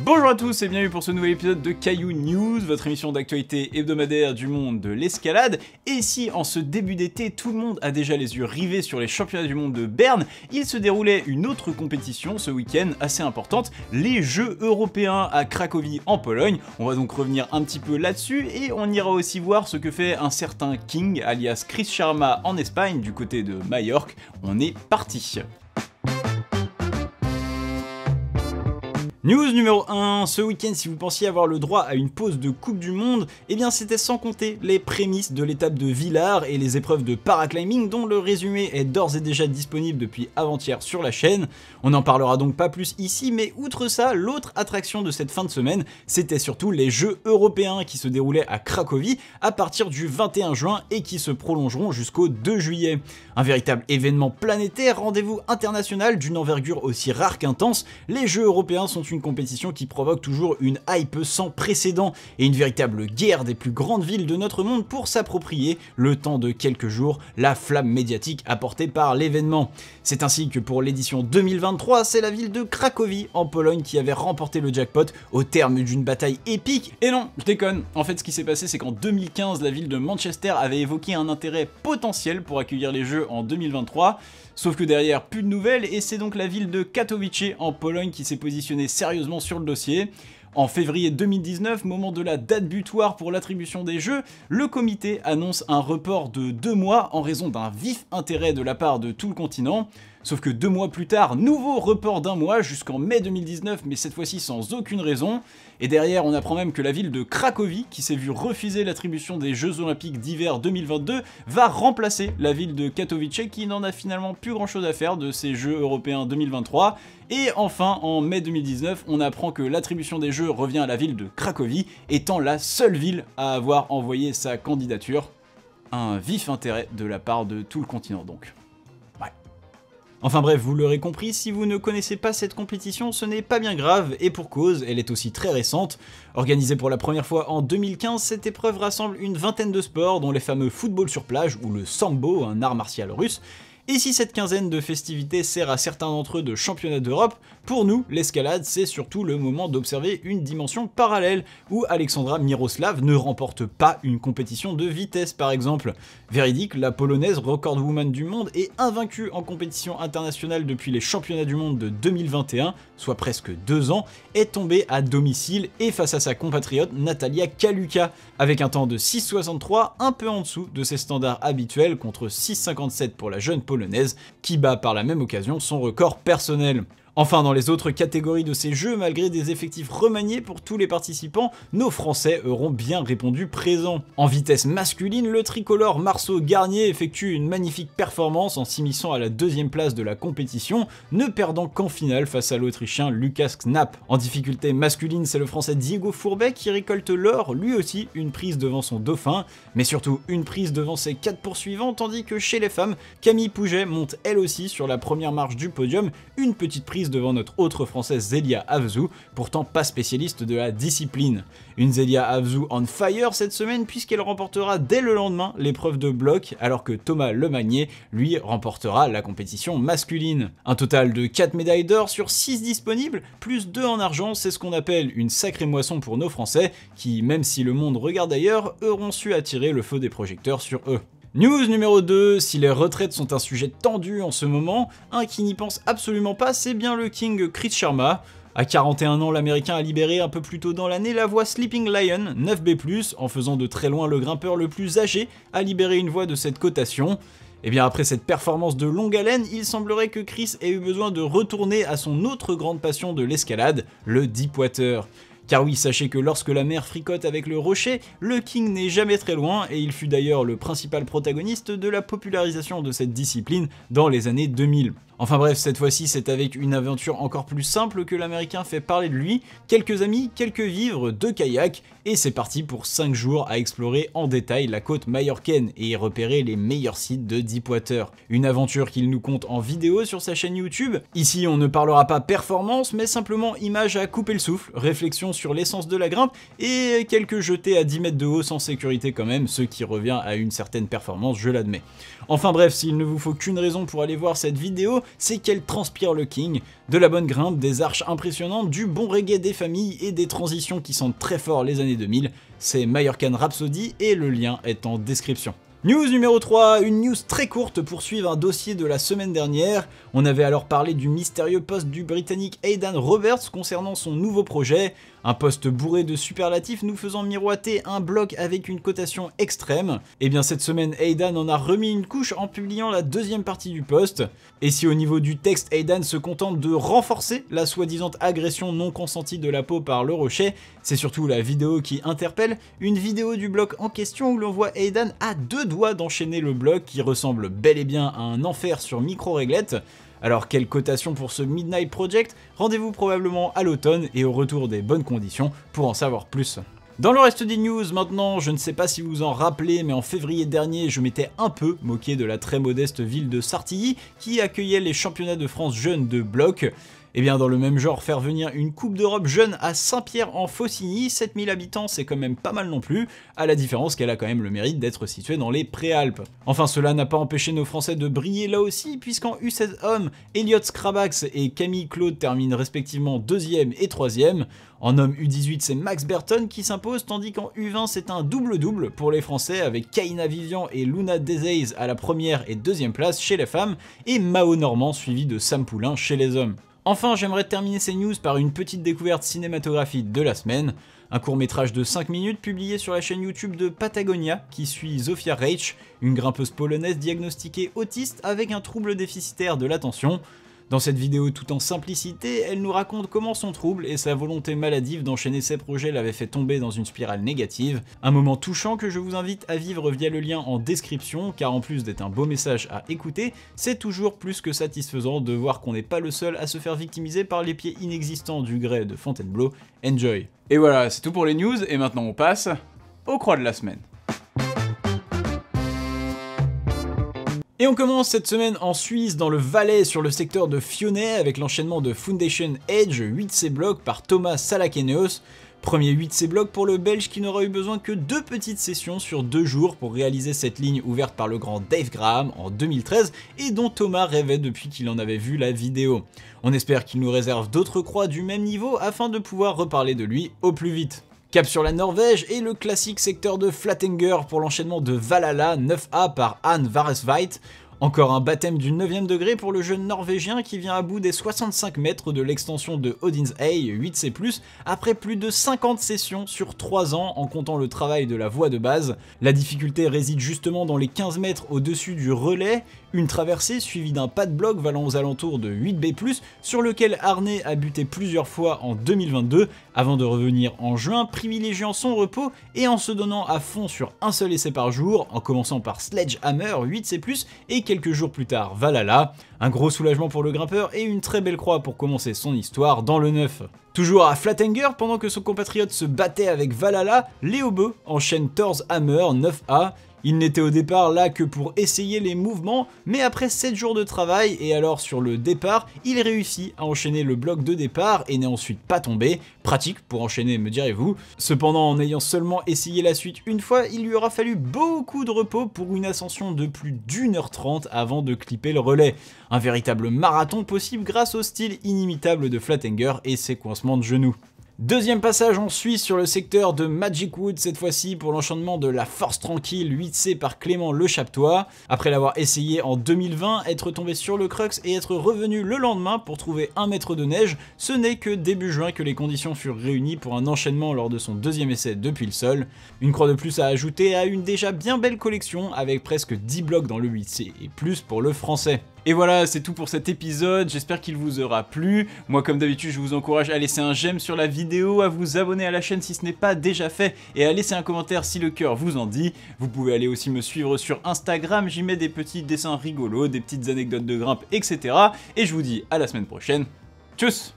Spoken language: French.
Bonjour à tous et bienvenue pour ce nouvel épisode de Caillou News, votre émission d'actualité hebdomadaire du monde de l'escalade. Et si en ce début d'été, tout le monde a déjà les yeux rivés sur les championnats du monde de Berne, il se déroulait une autre compétition ce week-end assez importante, les Jeux européens à Cracovie en Pologne. On va donc revenir un petit peu là-dessus et on ira aussi voir ce que fait un certain King, alias Chris Sharma en Espagne, du côté de Majorque. On est parti. News numéro 1, ce week-end si vous pensiez avoir le droit à une pause de Coupe du Monde, eh bien c'était sans compter les prémices de l'étape de Villars et les épreuves de paraclimbing dont le résumé est d'ores et déjà disponible depuis avant-hier sur la chaîne. On n'en parlera donc pas plus ici, mais outre ça, l'autre attraction de cette fin de semaine, c'était surtout les Jeux européens qui se déroulaient à Cracovie à partir du 21 juin et qui se prolongeront jusqu'au 2 juillet. Un véritable événement planétaire, rendez-vous international d'une envergure aussi rare qu'intense, les Jeux européens sont une compétition qui provoque toujours une hype sans précédent et une véritable guerre des plus grandes villes de notre monde pour s'approprier, le temps de quelques jours, la flamme médiatique apportée par l'événement. C'est ainsi que pour l'édition 2023, c'est la ville de Cracovie en Pologne qui avait remporté le jackpot au terme d'une bataille épique. Et non, je déconne, en fait ce qui s'est passé c'est qu'en 2015, la ville de Manchester avait évoqué un intérêt potentiel pour accueillir les Jeux en 2023, sauf que derrière plus de nouvelles et c'est donc la ville de Katowice en Pologne qui s'est positionnée sérieusement sur le dossier. En février 2019, moment de la date butoir pour l'attribution des Jeux, le comité annonce un report de 2 mois en raison d'un vif intérêt de la part de tout le continent. Sauf que 2 mois plus tard, nouveau report d'1 mois jusqu'en mai 2019, mais cette fois-ci sans aucune raison. Et derrière, on apprend même que la ville de Cracovie, qui s'est vue refuser l'attribution des Jeux Olympiques d'hiver 2022, va remplacer la ville de Katowice, qui n'en a finalement plus grand-chose à faire de ces Jeux européens 2023. Et enfin, en mai 2019, on apprend que l'attribution des Jeux revient à la ville de Cracovie, étant la seule ville à avoir envoyé sa candidature. Un vif intérêt de la part de tout le continent donc. Enfin bref, vous l'aurez compris, si vous ne connaissez pas cette compétition, ce n'est pas bien grave, et pour cause, elle est aussi très récente. Organisée pour la première fois en 2015, cette épreuve rassemble une vingtaine de sports, dont les fameux football sur plage ou le sambo, un art martial russe. Et si cette quinzaine de festivités sert à certains d'entre eux de championnat d'Europe, pour nous, l'escalade, c'est surtout le moment d'observer une dimension parallèle, où Alexandra Miroslav ne remporte pas une compétition de vitesse par exemple. Véridique, la polonaise recordwoman du monde est invaincue en compétition internationale depuis les championnats du monde de 2021, soit presque 2 ans, est tombée à domicile et face à sa compatriote Natalia Kaluka, avec un temps de 6,63, un peu en dessous de ses standards habituels contre 6,57 pour la jeune polonaise, qui bat par la même occasion son record personnel. Enfin, dans les autres catégories de ces jeux, malgré des effectifs remaniés pour tous les participants, nos Français auront bien répondu présent. En vitesse masculine, le tricolore Marceau Garnier effectue une magnifique performance en s'immisçant à la 2e place de la compétition, ne perdant qu'en finale face à l'Autrichien Lukas Knapp. En difficulté masculine, c'est le Français Diego Fourbet qui récolte l'or, lui aussi une prise devant son dauphin, mais surtout une prise devant ses 4 poursuivants, tandis que chez les femmes, Camille Pouget monte elle aussi sur la première marche du podium, une petite prise devant notre autre française Zelia Havzou, pourtant pas spécialiste de la discipline. Une Zelia Havzou on fire cette semaine puisqu'elle remportera dès le lendemain l'épreuve de bloc, alors que Thomas Lemagné, lui, remportera la compétition masculine. Un total de 4 médailles d'or sur 6 disponibles, plus 2 en argent, c'est ce qu'on appelle une sacrée moisson pour nos Français, qui, même si le monde regarde ailleurs, auront su attirer le feu des projecteurs sur eux. News numéro 2, si les retraites sont un sujet tendu en ce moment, un qui n'y pense absolument pas, c'est bien le King Chris Sharma. À 41 ans, l'américain a libéré un peu plus tôt dans l'année la voie Sleeping Lion 9B+, en faisant de très loin le grimpeur le plus âgé à libérer une voie de cette cotation. Et bien après cette performance de longue haleine, il semblerait que Chris ait eu besoin de retourner à son autre grande passion de l'escalade, le Deepwater. Car oui, sachez que lorsque la mer fricote avec le rocher, le King n'est jamais très loin et il fut d'ailleurs le principal protagoniste de la popularisation de cette discipline dans les années 2000. Enfin bref, cette fois-ci c'est avec une aventure encore plus simple que l'américain fait parler de lui, quelques amis, quelques vivres, 2 kayaks, et c'est parti pour 5 jours à explorer en détail la côte majorcaine et y repérer les meilleurs sites de Deepwater. Une aventure qu'il nous compte en vidéo sur sa chaîne YouTube. Ici on ne parlera pas performance, mais simplement images à couper le souffle, réflexion sur l'essence de la grimpe, et quelques jetés à 10 mètres de haut sans sécurité quand même, ce qui revient à une certaine performance, je l'admets. Enfin bref, s'il ne vous faut qu'une raison pour aller voir cette vidéo, c'est qu'elle transpire le king. De la bonne grimpe, des arches impressionnantes, du bon reggae des familles et des transitions qui sentent très fort les années 2000. C'est Majorcan Rhapsody et le lien est en description. News numéro 3, une news très courte pour suivre un dossier de la semaine dernière. On avait alors parlé du mystérieux post du Britannique Aidan Roberts concernant son nouveau projet. Un post bourré de superlatifs nous faisant miroiter un bloc avec une cotation extrême. Et bien cette semaine, Aidan en a remis une couche en publiant la deuxième partie du post. Et si au niveau du texte, Aidan se contente de renforcer la soi-disant agression non consentie de la peau par le rocher, c'est surtout la vidéo qui interpelle, une vidéo du bloc en question où l'on voit Aidan à deux doigts d'enchaîner le bloc qui ressemble bel et bien à un enfer sur micro-réglette. Alors quelle cotation pour ce Midnight Project? Rendez-vous probablement à l'automne et au retour des bonnes conditions pour en savoir plus. Dans le reste des news maintenant, je ne sais pas si vous en rappelez, mais en février dernier, je m'étais un peu moqué de la très modeste ville de Sartilly qui accueillait les championnats de France jeunes de bloc. Et bien dans le même genre, faire venir une Coupe d'Europe jeune à Saint-Pierre-en-Faucigny, 7000 habitants, c'est quand même pas mal non plus, à la différence qu'elle a quand même le mérite d'être située dans les Préalpes. Enfin, cela n'a pas empêché nos Français de briller là aussi, puisqu'en U16 hommes, Elliot Scrabax et Camille Claude terminent respectivement 2e et 3e. En homme U18, c'est Max Berton qui s'impose, tandis qu'en U20, c'est un double-double pour les Français, avec Kaina Vivian et Luna Desaze à la première et deuxième place chez les femmes, et Mao Normand suivi de Sam Poulain chez les hommes. Enfin, j'aimerais terminer ces news par une petite découverte cinématographique de la semaine. Un court-métrage de 5 minutes publié sur la chaîne YouTube de Patagonia qui suit Zofia Reich, une grimpeuse polonaise diagnostiquée autiste avec un trouble déficitaire de l'attention. Dans cette vidéo tout en simplicité, elle nous raconte comment son trouble et sa volonté maladive d'enchaîner ses projets l'avaient fait tomber dans une spirale négative. Un moment touchant que je vous invite à vivre via le lien en description, car en plus d'être un beau message à écouter, c'est toujours plus que satisfaisant de voir qu'on n'est pas le seul à se faire victimiser par les pieds inexistants du grès de Fontainebleau. Enjoy! Et voilà, c'est tout pour les news, et maintenant on passe aux croix de la semaine. Et on commence cette semaine en Suisse, dans le Valais, sur le secteur de Fionnet, avec l'enchaînement de Foundation Edge 8C bloc par Thomas Salakeneos. Premier 8C bloc pour le Belge qui n'aura eu besoin que 2 petites sessions sur 2 jours pour réaliser cette ligne ouverte par le grand Dave Graham en 2013 et dont Thomas rêvait depuis qu'il en avait vu la vidéo. On espère qu'il nous réserve d'autres croix du même niveau afin de pouvoir reparler de lui au plus vite. Cap sur la Norvège et le classique secteur de Flatanger pour l'enchaînement de Valhalla 9A par Anne Varesveit. Encore un baptême du 9e degré pour le jeune norvégien qui vient à bout des 65 mètres de l'extension de Odin's Eye 8C+, après plus de 50 sessions sur 3 ans en comptant le travail de la voie de base. La difficulté réside justement dans les 15 mètres au-dessus du relais, une traversée suivie d'un pas de bloc valant aux alentours de 8B+, sur lequel Arne a buté plusieurs fois en 2022, avant de revenir en juin, privilégiant son repos et en se donnant à fond sur un seul essai par jour, en commençant par Sledgehammer 8C+, et quelques jours plus tard Valhalla. Un gros soulagement pour le grimpeur et une très belle croix pour commencer son histoire dans le 9. Toujours à Flatanger, pendant que son compatriote se battait avec Valhalla, Léo Beu enchaîne Thor's Hammer 9A. Il n'était au départ là que pour essayer les mouvements, mais après 7 jours de travail et alors sur le départ, il réussit à enchaîner le bloc de départ et n'est ensuite pas tombé. Pratique pour enchaîner, me direz-vous. Cependant, en ayant seulement essayé la suite une fois, il lui aura fallu beaucoup de repos pour une ascension de plus d'1h30 avant de clipper le relais. Un véritable marathon possible grâce au style inimitable de Flatanger et ses coincements de genoux. Deuxième passage en Suisse sur le secteur de Magic Wood, cette fois-ci pour l'enchantement de la Force Tranquille 8C par Clément Le Chaptois. Après l'avoir essayé en 2020, être tombé sur le crux et être revenu le lendemain pour trouver 1 mètre de neige, ce n'est que début juin que les conditions furent réunies pour un enchaînement lors de son deuxième essai depuis le sol. Une croix de plus à ajouter à une déjà bien belle collection avec presque 10 blocs dans le 8C et plus pour le français. Et voilà, c'est tout pour cet épisode, j'espère qu'il vous aura plu. Moi comme d'habitude, je vous encourage à laisser un j'aime sur la vidéo, à vous abonner à la chaîne si ce n'est pas déjà fait, et à laisser un commentaire si le cœur vous en dit. Vous pouvez aller aussi me suivre sur Instagram, j'y mets des petits dessins rigolos, des petites anecdotes de grimpe, etc. Et je vous dis à la semaine prochaine. Tchuss!